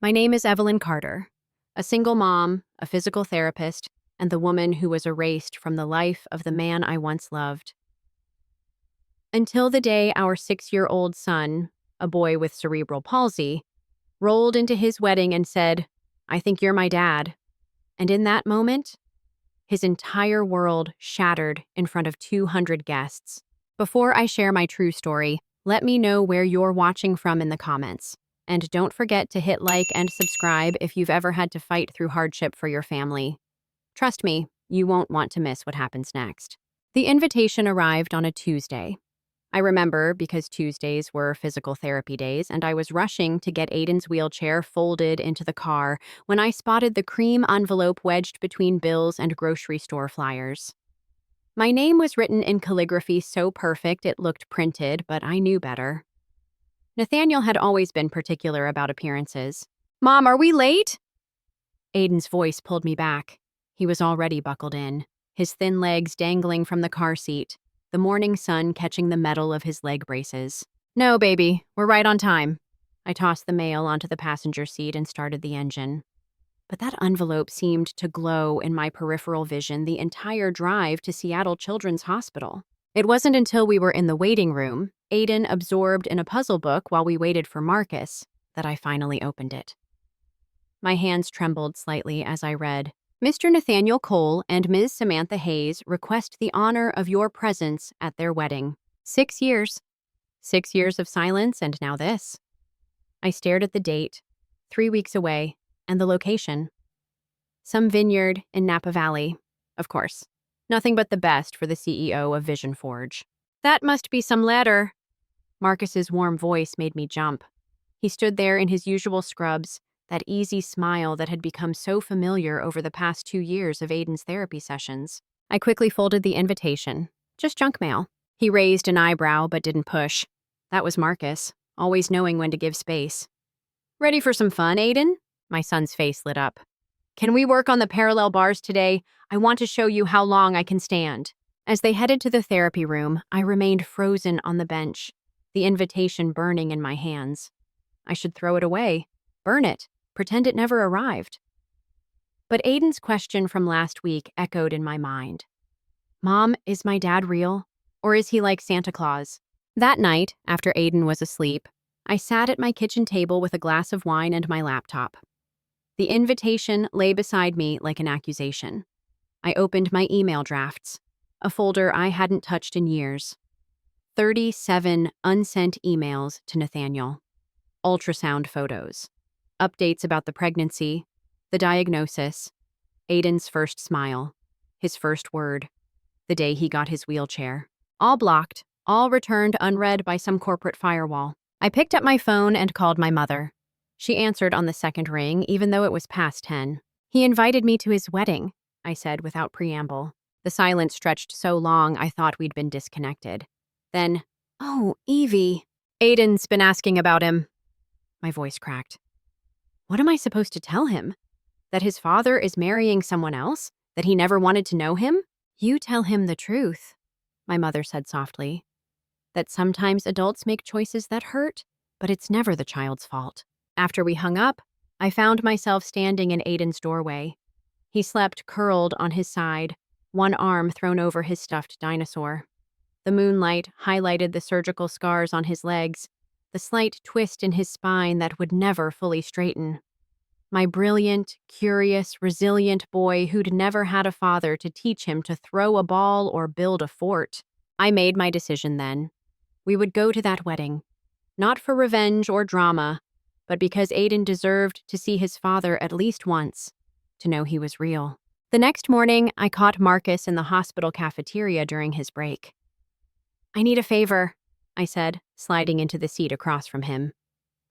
My name is Evelyn Carter, a single mom, a physical therapist, and the woman who was erased from the life of the man I once loved. Until the day our 6-year-old son, a boy with cerebral palsy, rolled into his wedding and said, "I think you're my dad." And in that moment, his entire world shattered in front of 200 guests. Before I share my true story, let me know where you're watching from in the comments. And don't forget to hit like and subscribe if you've ever had to fight through hardship for your family. Trust me, you won't want to miss what happens next. The invitation arrived on a Tuesday. I remember because Tuesdays were physical therapy days, and I was rushing to get Aiden's wheelchair folded into the car when I spotted the cream envelope wedged between bills and grocery store flyers. My name was written in calligraphy so perfect it looked printed, but I knew better. Nathaniel had always been particular about appearances. "Mom, are we late?" Aiden's voice pulled me back. He was already buckled in, his thin legs dangling from the car seat, the morning sun catching the metal of his leg braces. "No, baby, we're right on time." I tossed the mail onto the passenger seat and started the engine. But that envelope seemed to glow in my peripheral vision the entire drive to Seattle Children's Hospital. It wasn't until we were in the waiting room, Aiden absorbed in a puzzle book while we waited for Marcus, that I finally opened it. My hands trembled slightly as I read, "Mr. Nathaniel Cole and Ms. Samantha Hayes request the honor of your presence at their wedding. 6 years. 6 years of silence, and now this." I stared at the date, 3 weeks away, and the location. Some vineyard in Napa Valley, of course. Nothing but the best for the CEO of Vision Forge. "That must be some letter." Marcus's warm voice made me jump. He stood there in his usual scrubs, that easy smile that had become so familiar over the past 2 years of Aiden's therapy sessions. I quickly folded the invitation. Just junk mail. He raised an eyebrow but didn't push. That was Marcus, always knowing when to give space. "Ready for some fun, Aiden?" My son's face lit up. "Can we work on the parallel bars today? I want to show you how long I can stand." As they headed to the therapy room, I remained frozen on the bench, the invitation burning in my hands. I should throw it away, burn it, pretend it never arrived. But Aiden's question from last week echoed in my mind. "Mom, is my dad real? Or is he like Santa Claus?" That night, after Aiden was asleep, I sat at my kitchen table with a glass of wine and my laptop. The invitation lay beside me like an accusation. I opened my email drafts, a folder I hadn't touched in years. 37 unsent emails to Nathaniel. Ultrasound photos. Updates about the pregnancy, the diagnosis, Aiden's first smile, his first word, the day he got his wheelchair. All blocked, all returned unread by some corporate firewall. I picked up my phone and called my mother. She answered on the second ring, even though it was past 10. "He invited me to his wedding," I said without preamble. The silence stretched so long I thought we'd been disconnected. Then, "Oh, Evie, Aiden's been asking about him." My voice cracked. What am I supposed to tell him? That his father is marrying someone else? That he never wanted to know him? "You tell him the truth," my mother said softly. "That sometimes adults make choices that hurt, but it's never the child's fault." After we hung up, I found myself standing in Aiden's doorway. He slept curled on his side, one arm thrown over his stuffed dinosaur. The moonlight highlighted the surgical scars on his legs, the slight twist in his spine that would never fully straighten. My brilliant, curious, resilient boy who'd never had a father to teach him to throw a ball or build a fort. I made my decision then. We would go to that wedding, not for revenge or drama, but because Aiden deserved to see his father at least once, to know he was real. The next morning, I caught Marcus in the hospital cafeteria during his break. "I need a favor," I said, sliding into the seat across from him.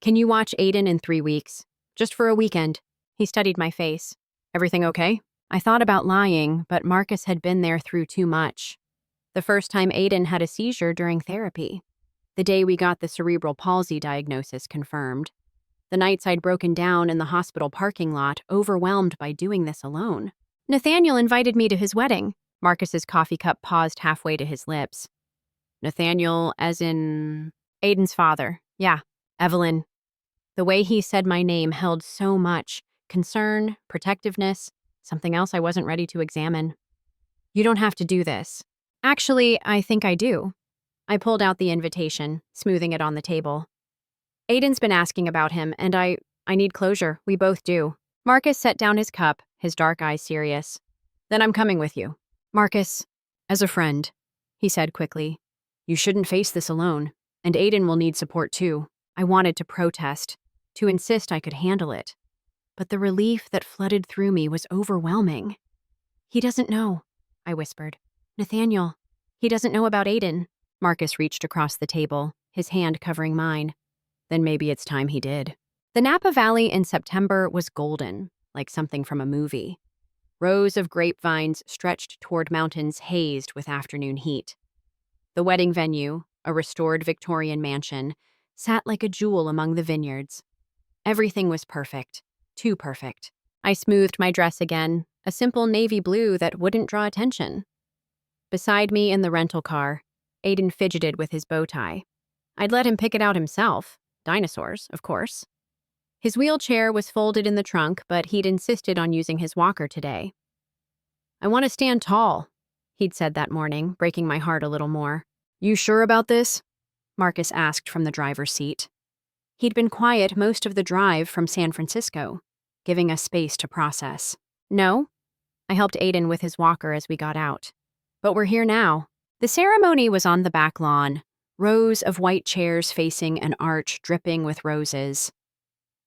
"Can you watch Aiden in 3 weeks? Just for a weekend." He studied my face. "Everything okay?" I thought about lying, but Marcus had been there through too much. The first time Aiden had a seizure during therapy. The day we got the cerebral palsy diagnosis confirmed. The nights I'd broken down in the hospital parking lot, overwhelmed by doing this alone. "Nathaniel invited me to his wedding." Marcus's coffee cup paused halfway to his lips. "Nathaniel as in..." "Aiden's father. Yeah, Evelyn." The way he said my name held so much concern, protectiveness, something else I wasn't ready to examine. You don't have to do this. Actually, I think I do. I pulled out the invitation, smoothing it on the table. Aiden's been asking about him, and I need closure. We both do. Marcus set down his cup, his dark eyes serious. Then I'm coming with you. Marcus, as a friend, he said quickly. You shouldn't face this alone, and Aiden will need support too. I wanted to protest, to insist I could handle it. But the relief that flooded through me was overwhelming. He doesn't know, I whispered. Nathaniel, he doesn't know about Aiden. Marcus reached across the table, his hand covering mine. Then maybe it's time he did. The Napa Valley in September was golden, like something from a movie. Rows of grapevines stretched toward mountains hazed with afternoon heat. The wedding venue, a restored Victorian mansion, sat like a jewel among the vineyards. Everything was perfect, too perfect. I smoothed my dress again, a simple navy blue that wouldn't draw attention. Beside me in the rental car, Aiden fidgeted with his bow tie. I'd let him pick it out himself. Dinosaurs, of course. His wheelchair was folded in the trunk, but he'd insisted on using his walker today. I want to stand tall, he'd said that morning, breaking my heart a little more. You sure about this? Marcus asked from the driver's seat. He'd been quiet most of the drive from San Francisco, giving us space to process. No? I helped Aiden with his walker as we got out. But we're here now. The ceremony was on the back lawn, rows of white chairs facing an arch dripping with roses.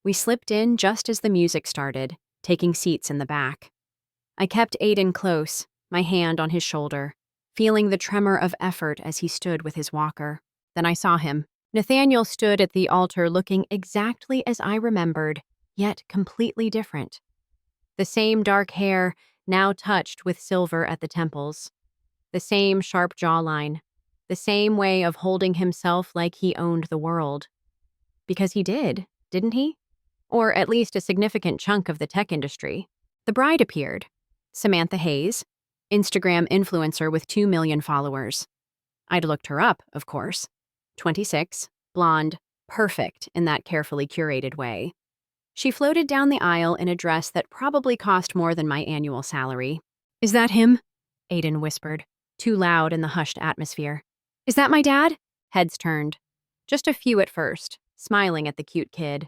We slipped in just as the music started, taking seats in the back. I kept Aiden close, my hand on his shoulder, feeling the tremor of effort as he stood with his walker. Then I saw him. Nathaniel stood at the altar looking exactly as I remembered, yet completely different. The same dark hair, now touched with silver at the temples. The same sharp jawline. The same way of holding himself like he owned the world. Because he did, didn't he? Or at least a significant chunk of the tech industry. The bride appeared. Samantha Hayes, Instagram influencer with 2 million followers. I'd looked her up, of course. 26, blonde, perfect in that carefully curated way. She floated down the aisle in a dress that probably cost more than my annual salary. Is that him? Aiden whispered, too loud in the hushed atmosphere. Is that my dad? Heads turned. Just a few at first, smiling at the cute kid.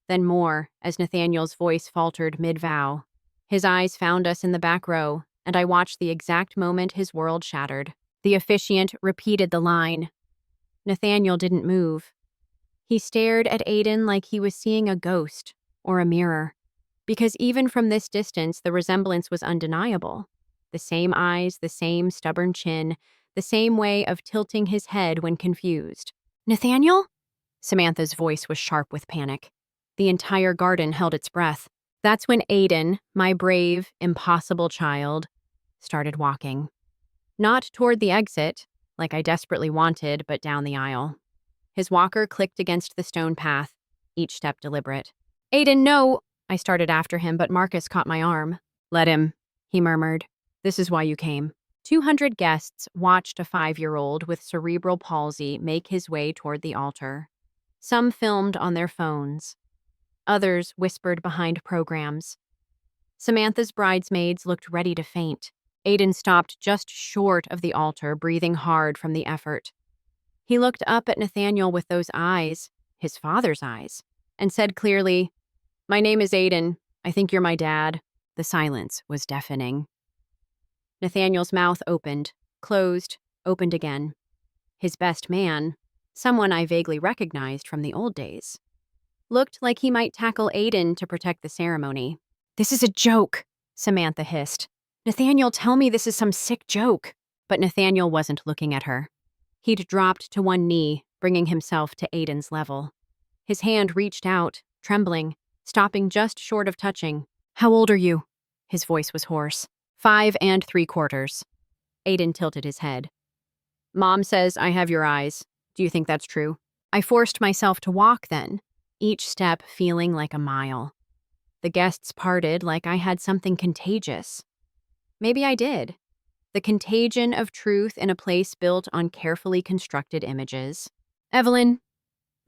Then more, as Nathaniel's voice faltered mid-vow. His eyes found us in the back row, and I watched the exact moment his world shattered. The officiant repeated the line. Nathaniel didn't move. He stared at Aiden like he was seeing a ghost or a mirror, because even from this distance, the resemblance was undeniable. The same eyes, the same stubborn chin, the same way of tilting his head when confused. Nathaniel? Samantha's voice was sharp with panic. The entire garden held its breath. That's when Aiden, my brave, impossible child, started walking. Not toward the exit, like I desperately wanted, but down the aisle. His walker clicked against the stone path, each step deliberate. Aiden, no! I started after him, but Marcus caught my arm. Let him, he murmured. This is why you came. 200 guests watched a 5-year-old with cerebral palsy make his way toward the altar. Some filmed on their phones. Others whispered behind programs. Samantha's bridesmaids looked ready to faint. Aiden stopped just short of the altar, breathing hard from the effort. He looked up at Nathaniel with those eyes, his father's eyes, and said clearly, My name is Aiden. I think you're my dad. The silence was deafening. Nathaniel's mouth opened, closed, opened again. His best man, someone I vaguely recognized from the old days, looked like he might tackle Aiden to protect the ceremony. This is a joke, Samantha hissed. Nathaniel, tell me this is some sick joke. But Nathaniel wasn't looking at her. He'd dropped to one knee, bringing himself to Aiden's level. His hand reached out, trembling, stopping just short of touching. How old are you? His voice was hoarse. 5 3/4. Aiden tilted his head. Mom says I have your eyes. Do you think that's true? I forced myself to walk then, each step feeling like a mile. The guests parted like I had something contagious. Maybe I did. The contagion of truth in a place built on carefully constructed images. Evelyn,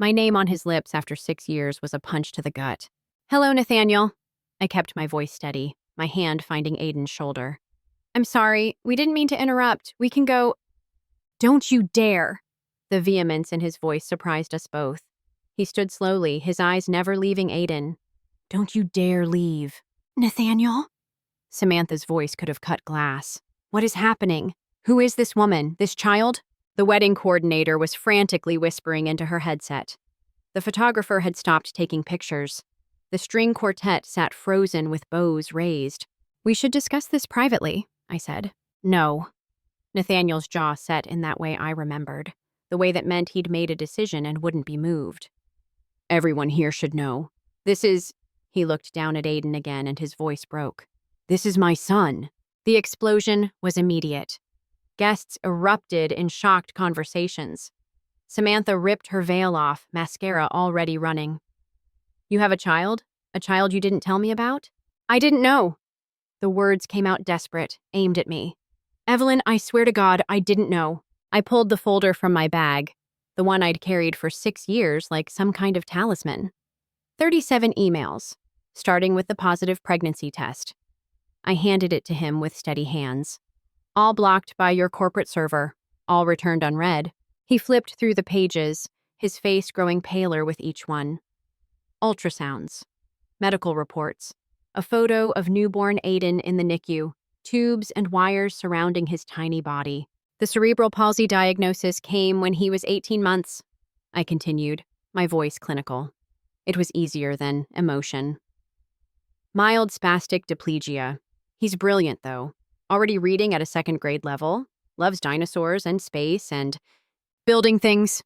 My name on his lips after 6 years was a punch to the gut. Hello, Nathaniel. I kept my voice steady, my hand finding Aiden's shoulder. I'm sorry, we didn't mean to interrupt. We can go. Don't you dare! The vehemence in his voice surprised us both. He stood slowly, his eyes never leaving Aiden. Don't you dare leave. Nathaniel? Samantha's voice could have cut glass. What is happening? Who is this woman, this child? The wedding coordinator was frantically whispering into her headset. The photographer had stopped taking pictures. The string quartet sat frozen with bows raised. We should discuss this privately, I said. No. Nathaniel's jaw set in that way I remembered, the way that meant he'd made a decision and wouldn't be moved. Everyone here should know. This is... He looked down at Aiden again and his voice broke. This is my son. The explosion was immediate. Guests erupted in shocked conversations. Samantha ripped her veil off, mascara already running. You have a child? A child you didn't tell me about? I didn't know. The words came out desperate, aimed at me. Evelyn, I swear to God, I didn't know. I pulled the folder from my bag, the one I'd carried for 6 years like some kind of talisman. 37 emails, starting with the positive pregnancy test. I handed it to him with steady hands. All blocked by your corporate server, all returned unread. He flipped through the pages, his face growing paler with each one. Ultrasounds, medical reports, a photo of newborn Aiden in the NICU, tubes and wires surrounding his tiny body. The cerebral palsy diagnosis came when he was 18 months, I continued, my voice clinical. It was easier than emotion. Mild spastic diplegia. He's brilliant, though. Already reading at a 2nd grade level, loves dinosaurs and space and building things.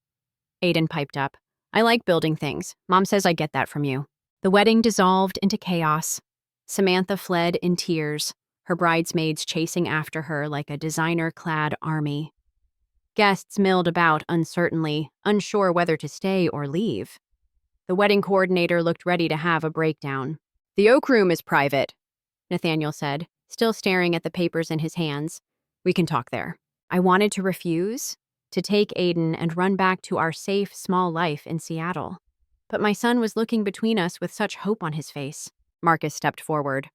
Aiden piped up. I like building things. Mom says I get that from you. The wedding dissolved into chaos. Samantha fled in tears, her bridesmaids chasing after her like a designer-clad army. Guests milled about uncertainly, unsure whether to stay or leave. The wedding coordinator looked ready to have a breakdown. The Oak Room is private, Nathaniel said, still staring at the papers in his hands. We can talk there. I wanted to refuse, to take Aiden and run back to our safe, small life in Seattle. But my son was looking between us with such hope on his face. Marcus stepped forward.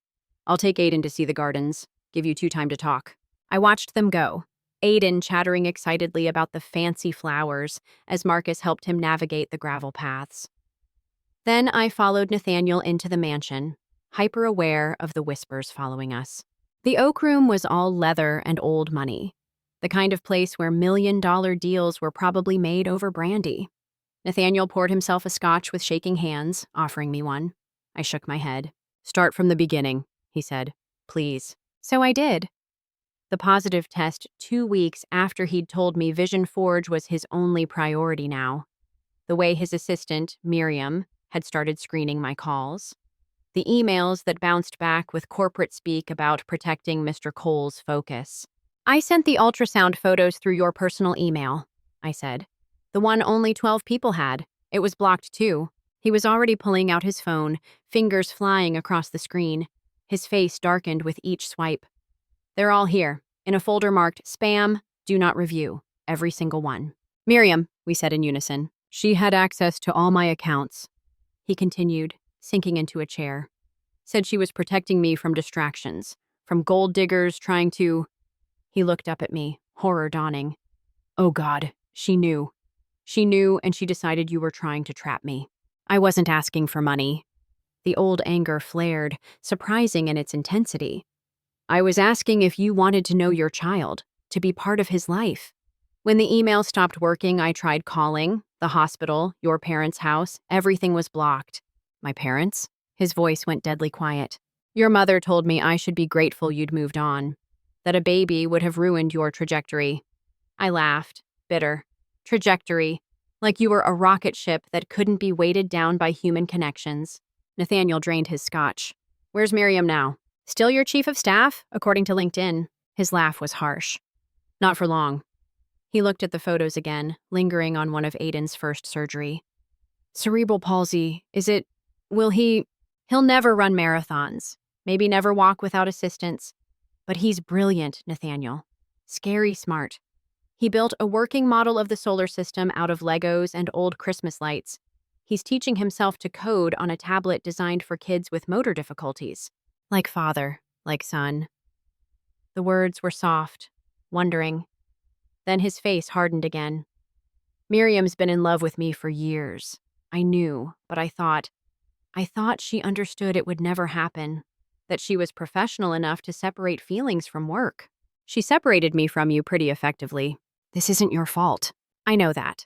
I'll take Aiden to see the gardens. Give you 2 time to talk. I watched them go, Aiden chattering excitedly about the fancy flowers as Marcus helped him navigate the gravel paths. Then I followed Nathaniel into the mansion, hyper-aware of the whispers following us. The Oak Room was all leather and old money, the kind of place where million-dollar deals were probably made over brandy. Nathaniel poured himself a scotch with shaking hands, offering me one. I shook my head. Start from the beginning, he said. Please. So I did. The positive test 2 weeks after he'd told me Vision Forge was his only priority now. The way his assistant, Miriam, had started screening my calls. The emails that bounced back with corporate speak about protecting Mr. Cole's focus. I sent the ultrasound photos through your personal email, I said. The one only 12 people had. It was blocked too. He was already pulling out his phone, fingers flying across the screen. His face darkened with each swipe. They're all here, in a folder marked Spam, Do Not Review, every single one. Miriam, we said in unison. She had access to all my accounts. He continued, sinking into a chair. Said she was protecting me from distractions, from gold diggers trying to... He looked up at me, horror dawning. Oh God, she knew. She knew, and she decided you were trying to trap me. I wasn't asking for money. The old anger flared, surprising in its intensity. I was asking if you wanted to know your child, to be part of his life. When the email stopped working, I tried calling, the hospital, your parents' house, everything was blocked. My parents? His voice went deadly quiet. Your mother told me I should be grateful you'd moved on, that a baby would have ruined your trajectory. I laughed, bitter. Trajectory, like you were a rocket ship that couldn't be weighted down by human connections. Nathaniel drained his scotch. Where's Miriam now? Still your chief of staff, according to LinkedIn. His laugh was harsh. Not for long. He looked at the photos again, lingering on one of Aiden's first surgery. Cerebral palsy, is it... He'll never run marathons, maybe never walk without assistance. But he's brilliant, Nathaniel. Scary smart. He built a working model of the solar system out of Legos and old Christmas lights. He's teaching himself to code on a tablet designed for kids with motor difficulties. Like father, like son. The words were soft, wondering. Then his face hardened again. Miriam's been in love with me for years. I knew, but I thought she understood it would never happen, that she was professional enough to separate feelings from work. She separated me from you pretty effectively. This isn't your fault. I know that.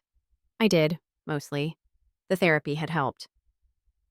I did, mostly. The therapy had helped.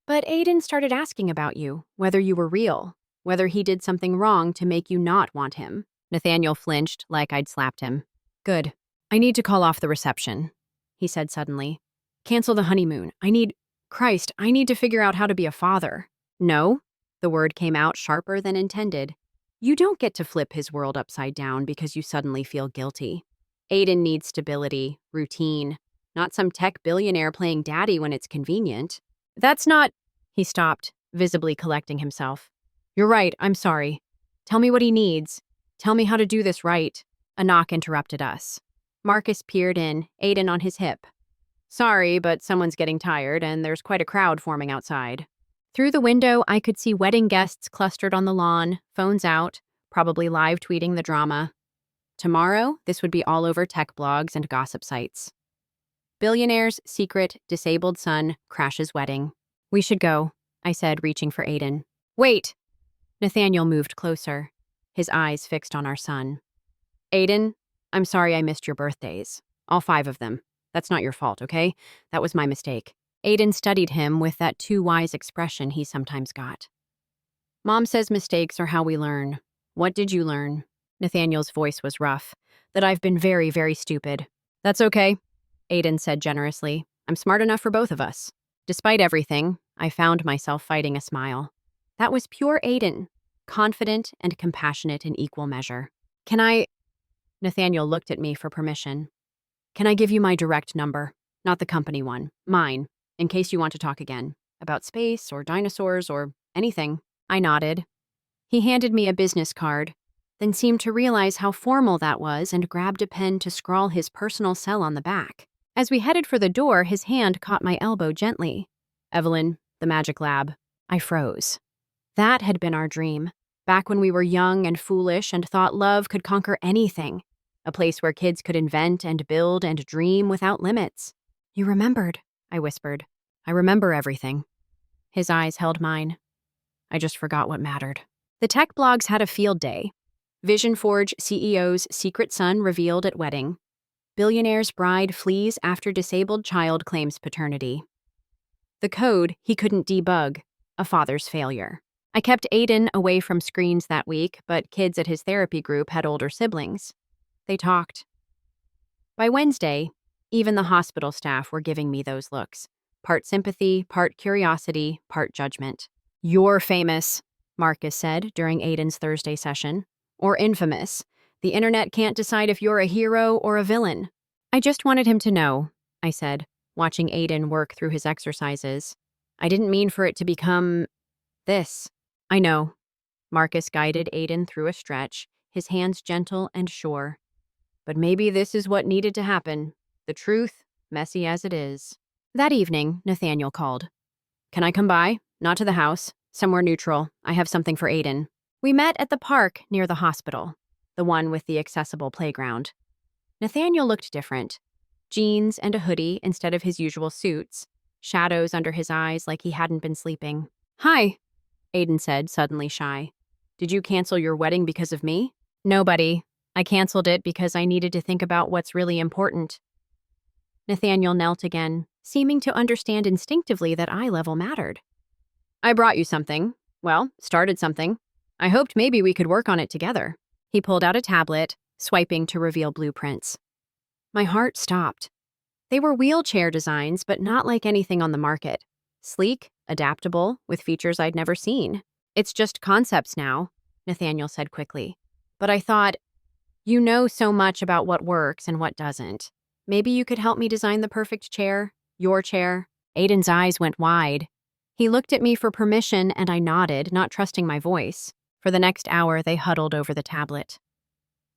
But Aiden started asking about you, whether you were real, whether he did something wrong to make you not want him. Nathaniel flinched like I'd slapped him. Good. I need to call off the reception, he said suddenly. Cancel the honeymoon. I need to figure out how to be a father. No, the word came out sharper than intended. You don't get to flip his world upside down because you suddenly feel guilty. Aiden needs stability, routine, not some tech billionaire playing daddy when it's convenient. That's not... He stopped, visibly collecting himself. You're right, I'm sorry. Tell me what he needs. Tell me how to do this right. A knock interrupted us. Marcus peered in, Aiden on his hip. Sorry, but someone's getting tired, and there's quite a crowd forming outside. Through the window, I could see wedding guests clustered on the lawn, phones out, probably live tweeting the drama. Tomorrow, this would be all over tech blogs and gossip sites. Billionaire's secret, disabled son crashes wedding. We should go, I said, reaching for Aiden. Wait! Nathaniel moved closer, his eyes fixed on our son. Aiden, I'm sorry I missed your birthdays. All 5 of them. That's not your fault, okay? That was my mistake. Aiden studied him with that too wise expression he sometimes got. Mom says mistakes are how we learn. What did you learn? Nathaniel's voice was rough. That I've been very, very stupid. That's okay, Aiden said generously. I'm smart enough for both of us. Despite everything, I found myself fighting a smile. That was pure Aiden, confident and compassionate in equal measure. Nathaniel looked at me for permission. Can I give you my direct number? Not the company one. Mine, in case you want to talk again. About space or dinosaurs or anything. I nodded. He handed me a business card, then seemed to realize how formal that was and grabbed a pen to scrawl his personal cell on the back. As we headed for the door, his hand caught my elbow gently. Evelyn, the magic lab. I froze. That had been our dream, back when we were young and foolish and thought love could conquer anything. A place where kids could invent and build and dream without limits. You remembered, I whispered. I remember everything. His eyes held mine. I just forgot what mattered. The tech blogs had a field day. Vision Forge CEO's secret son revealed at wedding. Billionaire's bride flees after disabled child claims paternity. The code he couldn't debug, a father's failure. I kept Aiden away from screens that week, but kids at his therapy group had older siblings. They talked. By Wednesday, even the hospital staff were giving me those looks. Part sympathy, part curiosity, part judgment. You're famous, Marcus said during Aiden's Thursday session. Or infamous. The internet can't decide if you're a hero or a villain. I just wanted him to know, I said, watching Aiden work through his exercises. I didn't mean for it to become this. I know. Marcus guided Aiden through a stretch, his hands gentle and sure. But maybe this is what needed to happen. The truth, messy as it is. That evening, Nathaniel called. Can I come by? Not to the house. Somewhere neutral. I have something for Aiden. We met at the park near the hospital, the one with the accessible playground. Nathaniel looked different. Jeans and a hoodie instead of his usual suits, shadows under his eyes like he hadn't been sleeping. Hi, Aiden said, suddenly shy. Did you cancel your wedding because of me? Nobody. I canceled it because I needed to think about what's really important. Nathaniel knelt again, seeming to understand instinctively that eye level mattered. I brought you something. Well, started something. I hoped maybe we could work on it together. He pulled out a tablet, swiping to reveal blueprints. My heart stopped. They were wheelchair designs, but not like anything on the market. Sleek, adaptable, with features I'd never seen. It's just concepts now, Nathaniel said quickly. But I thought, you know so much about what works and what doesn't. Maybe you could help me design the perfect chair, your chair. Aiden's eyes went wide. He looked at me for permission and I nodded, not trusting my voice. For the next hour, they huddled over the tablet.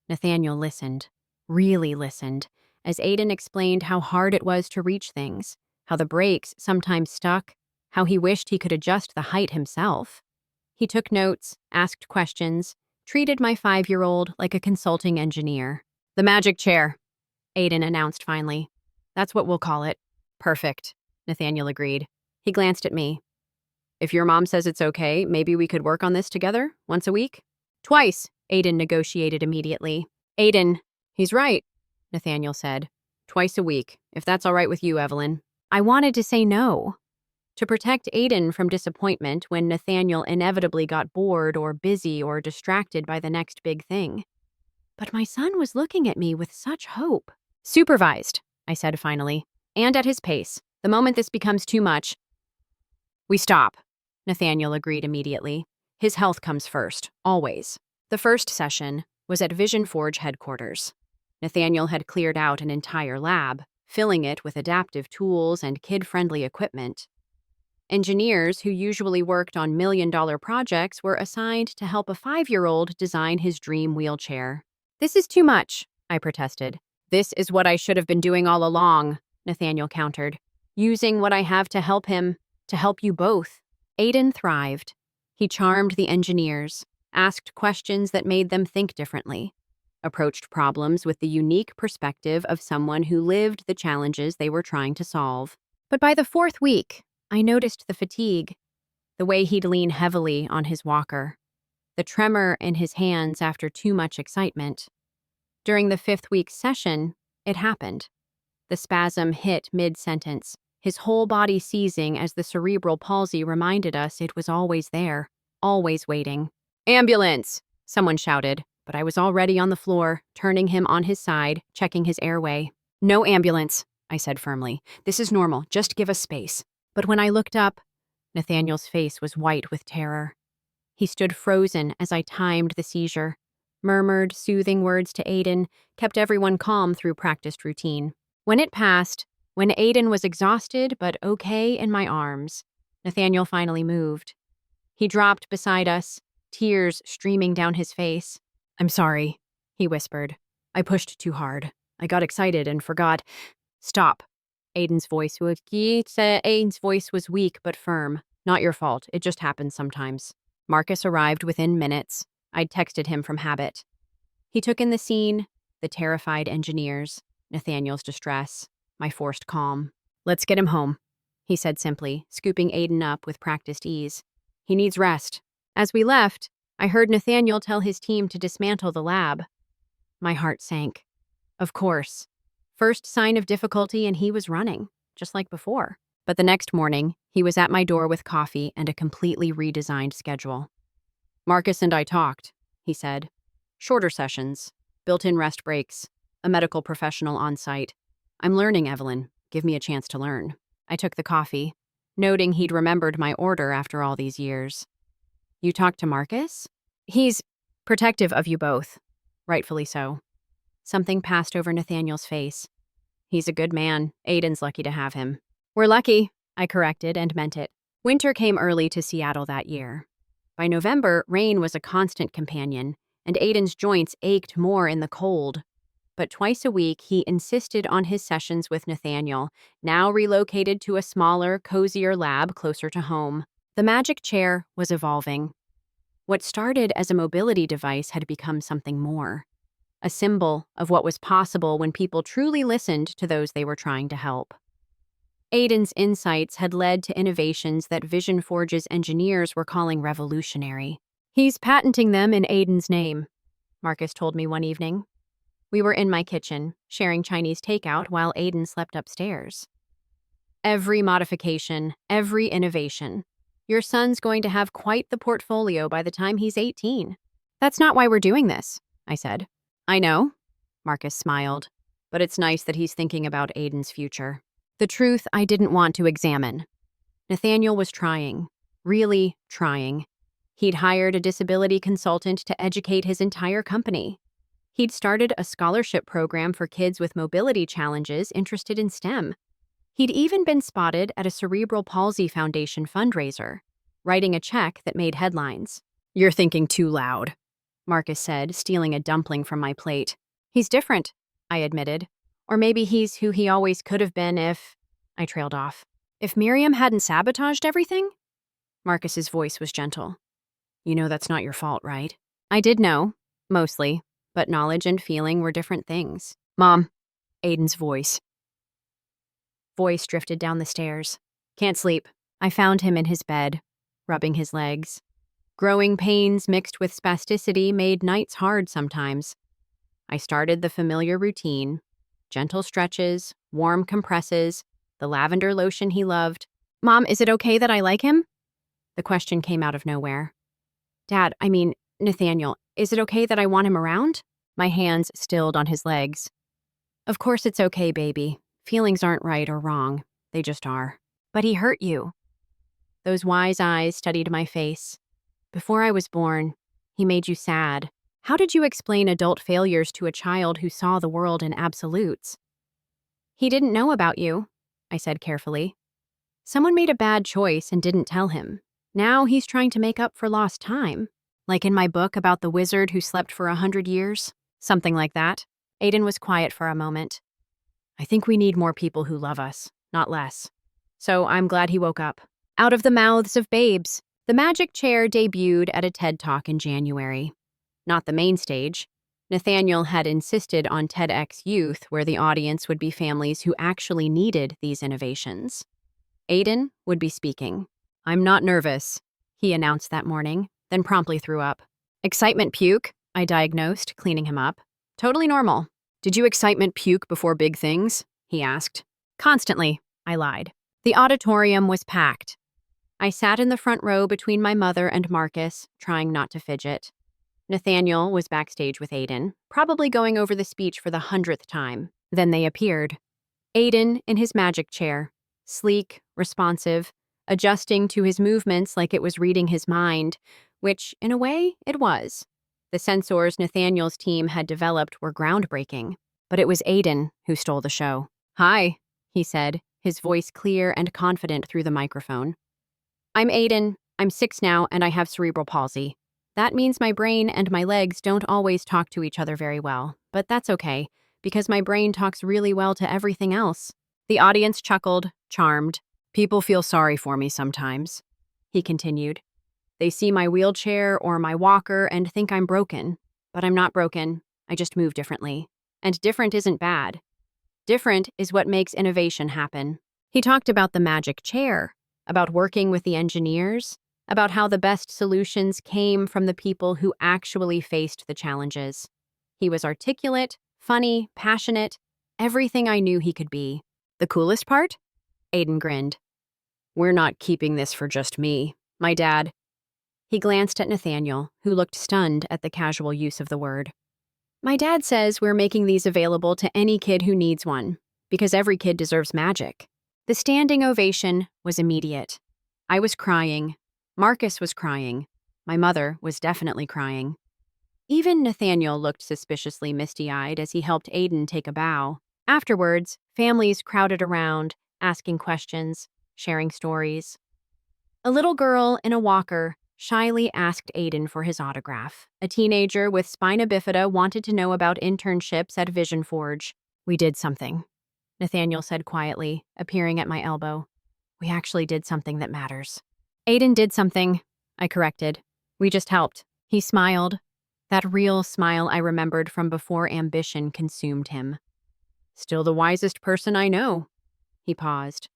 Nathaniel listened. really listened, as Aiden explained how hard it was to reach things, how the brakes sometimes stuck, how he wished he could adjust the height himself. He took notes, asked questions, treated my 5-year-old like a consulting engineer. "The magic chair," Aiden announced finally. "That's what we'll call it." "Perfect," Nathaniel agreed. He glanced at me. "If your mom says it's okay, maybe we could work on this together, once a week?" "Twice," Aiden negotiated immediately. "Aiden, he's right," Nathaniel said. "Twice a week, if that's all right with you, Evelyn." I wanted to say no, to protect Aiden from disappointment when Nathaniel inevitably got bored or busy or distracted by the next big thing. But my son was looking at me with such hope. "Supervised," I said finally, "and at his pace. The moment this becomes too much, we stop." Nathaniel agreed immediately. His health comes first, always. The first session was at Vision Forge headquarters. Nathaniel had cleared out an entire lab, filling it with adaptive tools and kid-friendly equipment. Engineers who usually worked on million-dollar projects were assigned to help a 5-year-old design his dream wheelchair. "This is too much," I protested. "This is what I should have been doing all along," Nathaniel countered. "Using what I have to help him, to help you both." Aiden thrived. He charmed the engineers, asked questions that made them think differently, approached problems with the unique perspective of someone who lived the challenges they were trying to solve. But by the 4th week, I noticed the fatigue, the way he'd lean heavily on his walker, the tremor in his hands after too much excitement. During the 5th week session, it happened. The spasm hit mid-sentence, his whole body seizing as the cerebral palsy reminded us it was always there, always waiting. "Ambulance!" someone shouted, but I was already on the floor, turning him on his side, checking his airway. "No ambulance," I said firmly. "This is normal. Just give us space." But when I looked up, Nathaniel's face was white with terror. He stood frozen as I timed the seizure, murmured soothing words to Aiden, kept everyone calm through practiced routine. When it passed, when Aiden was exhausted but okay in my arms, Nathaniel finally moved. He dropped beside us, tears streaming down his face. "I'm sorry," he whispered. "I pushed too hard. I got excited and forgot." "Stop." Aiden's voice was weak but firm. "Not your fault. It just happens sometimes." Marcus arrived within minutes. I'd texted him from habit. He took in the scene, the terrified engineers, Nathaniel's distress, my forced calm. "Let's get him home," he said simply, scooping Aiden up with practiced ease. "He needs rest." As we left, I heard Nathaniel tell his team to dismantle the lab. My heart sank. Of course. First sign of difficulty and he was running, just like before. But the next morning, he was at my door with coffee and a completely redesigned schedule. "Marcus and I talked," he said. "Shorter sessions, built-in rest breaks, a medical professional on site. I'm learning, Evelyn. Give me a chance to learn." I took the coffee, noting he'd remembered my order after all these years. "You talked to Marcus?" "He's protective of you both." Rightfully so. Something passed over Nathaniel's face. "He's a good man. Aiden's lucky to have him." "We're lucky," I corrected and meant it. Winter came early to Seattle that year. By November, rain was a constant companion, and Aiden's joints ached more in the cold. But twice a week, he insisted on his sessions with Nathaniel, now relocated to a smaller, cozier lab closer to home. The magic chair was evolving. What started as a mobility device had become something more. A symbol of what was possible when people truly listened to those they were trying to help. Aiden's insights had led to innovations that Vision Forge's engineers were calling revolutionary. "He's patenting them in Aiden's name," Marcus told me one evening. We were in my kitchen, sharing Chinese takeout while Aiden slept upstairs. "Every modification, every innovation. Your son's going to have quite the portfolio by the time he's 18. "That's not why we're doing this," I said. "I know," Marcus smiled, "but it's nice that he's thinking about Aiden's future." The truth I didn't want to examine. Nathaniel was trying, really trying. He'd hired a disability consultant to educate his entire company. He'd started a scholarship program for kids with mobility challenges interested in STEM. He'd even been spotted at a Cerebral Palsy Foundation fundraiser, writing a check that made headlines. "You're thinking too loud," Marcus said, stealing a dumpling from my plate. "He's different," I admitted. Or maybe he's who he always could have been if… I trailed off. If Miriam hadn't sabotaged everything? Marcus's voice was gentle. You know that's not your fault, right? I did know, mostly, but knowledge and feeling were different things. Mom, Aiden's voice drifted down the stairs. Can't sleep. I found him in his bed, rubbing his legs. Growing pains mixed with spasticity made nights hard sometimes. I started the familiar routine: gentle stretches, warm compresses, the lavender lotion he loved. Mom, is it okay that I like him? The question came out of nowhere. Dad, Nathaniel, is it okay that I want him around? My hands stilled on his legs. Of course it's okay, baby. Feelings aren't right or wrong. They just are. But he hurt you. Those wise eyes studied my face. Before I was born, he made you sad. How did you explain adult failures to a child who saw the world in absolutes? He didn't know about you, I said carefully. Someone made a bad choice and didn't tell him. Now he's trying to make up for lost time. Like in my book about the wizard who slept for 100 years? Something like that. Aiden was quiet for a moment. I think we need more people who love us, not less. So I'm glad he woke up. Out of the mouths of babes. The Magic Chair debuted at a TED Talk in January. Not the main stage. Nathaniel had insisted on TEDx Youth, where the audience would be families who actually needed these innovations. Aiden would be speaking. I'm not nervous, he announced that morning, then promptly threw up. Excitement puke, I diagnosed, cleaning him up. Totally normal. Did you excitement puke before big things? He asked. Constantly, I lied. The auditorium was packed. I sat in the front row between my mother and Marcus, trying not to fidget. Nathaniel was backstage with Aiden, probably going over the speech for the 100th time. Then they appeared. Aiden in his magic chair, sleek, responsive, adjusting to his movements like it was reading his mind, which, in a way, it was. The sensors Nathaniel's team had developed were groundbreaking, but it was Aiden who stole the show. Hi, he said, his voice clear and confident through the microphone. I'm Aiden. I'm 6 now, and I have cerebral palsy. That means my brain and my legs don't always talk to each other very well, but that's okay, because my brain talks really well to everything else. The audience chuckled, charmed. People feel sorry for me sometimes, he continued. They see my wheelchair or my walker and think I'm broken. But I'm not broken. I just move differently. And different isn't bad. Different is what makes innovation happen. He talked about the magic chair, about working with the engineers, about how the best solutions came from the people who actually faced the challenges. He was articulate, funny, passionate, everything I knew he could be. The coolest part? Aiden grinned. We're not keeping this for just me. My dad. He glanced at Nathaniel, who looked stunned at the casual use of the word. My dad says we're making these available to any kid who needs one, because every kid deserves magic. The standing ovation was immediate. I was crying. Marcus was crying. My mother was definitely crying. Even Nathaniel looked suspiciously misty-eyed as he helped Aiden take a bow. Afterwards, families crowded around, asking questions, sharing stories. A little girl in a walker shyly asked Aiden for his autograph. A teenager with spina bifida wanted to know about internships at Vision Forge. We did something, Nathaniel said quietly, appearing at my elbow. We actually did something that matters. Aiden did something, I corrected. We just helped. He smiled. That real smile I remembered from before ambition consumed him. Still the wisest person I know. He paused.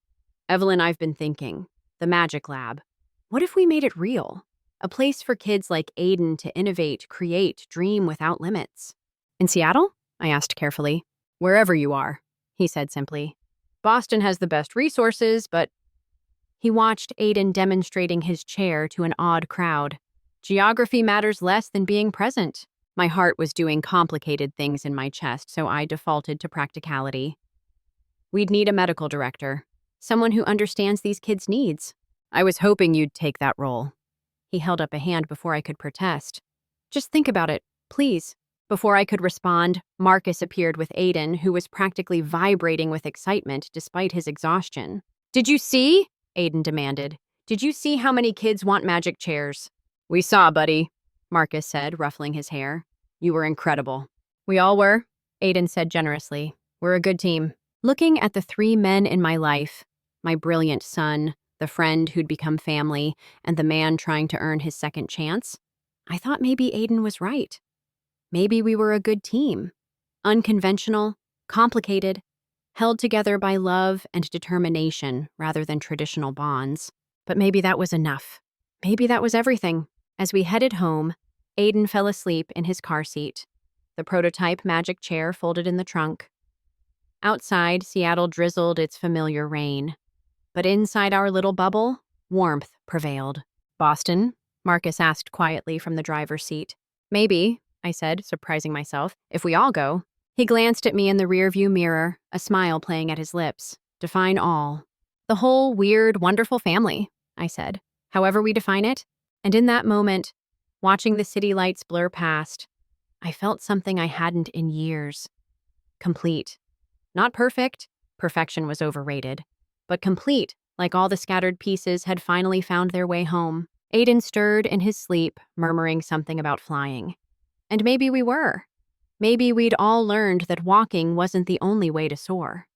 Evelyn, I've been thinking. The Magic Lab. What if we made it real? A place for kids like Aiden to innovate, create, dream without limits. In Seattle? I asked carefully. Wherever you are, he said simply. Boston has the best resources, but… He watched Aiden demonstrating his chair to an awed crowd. Geography matters less than being present. My heart was doing complicated things in my chest, so I defaulted to practicality. We'd need a medical director. Someone who understands these kids' needs. I was hoping you'd take that role. He held up a hand before I could protest. Just think about it, please. Before I could respond, Marcus appeared with Aiden, who was practically vibrating with excitement despite his exhaustion. Did you see? Aiden demanded. Did you see how many kids want magic chairs? We saw, buddy, Marcus said, ruffling his hair. You were incredible. We all were, Aiden said generously. We're a good team. Looking at the three men in my life, my brilliant son, the friend who'd become family, and the man trying to earn his second chance, I thought maybe Aiden was right. Maybe we were a good team. Unconventional, complicated, held together by love and determination rather than traditional bonds. But maybe that was enough. Maybe that was everything. As we headed home, Aiden fell asleep in his car seat, the prototype magic chair folded in the trunk. Outside, Seattle drizzled its familiar rain. But inside our little bubble, warmth prevailed. Boston? Marcus asked quietly from the driver's seat. Maybe, I said, surprising myself, if we all go. He glanced at me in the rearview mirror, a smile playing at his lips. Define all. The whole weird, wonderful family, I said, however we define it. And in that moment, watching the city lights blur past, I felt something I hadn't in years. Complete. Not perfect. Perfection was overrated. But complete, like all the scattered pieces had finally found their way home. Aiden stirred in his sleep, murmuring something about flying. And maybe we were. Maybe we'd all learned that walking wasn't the only way to soar.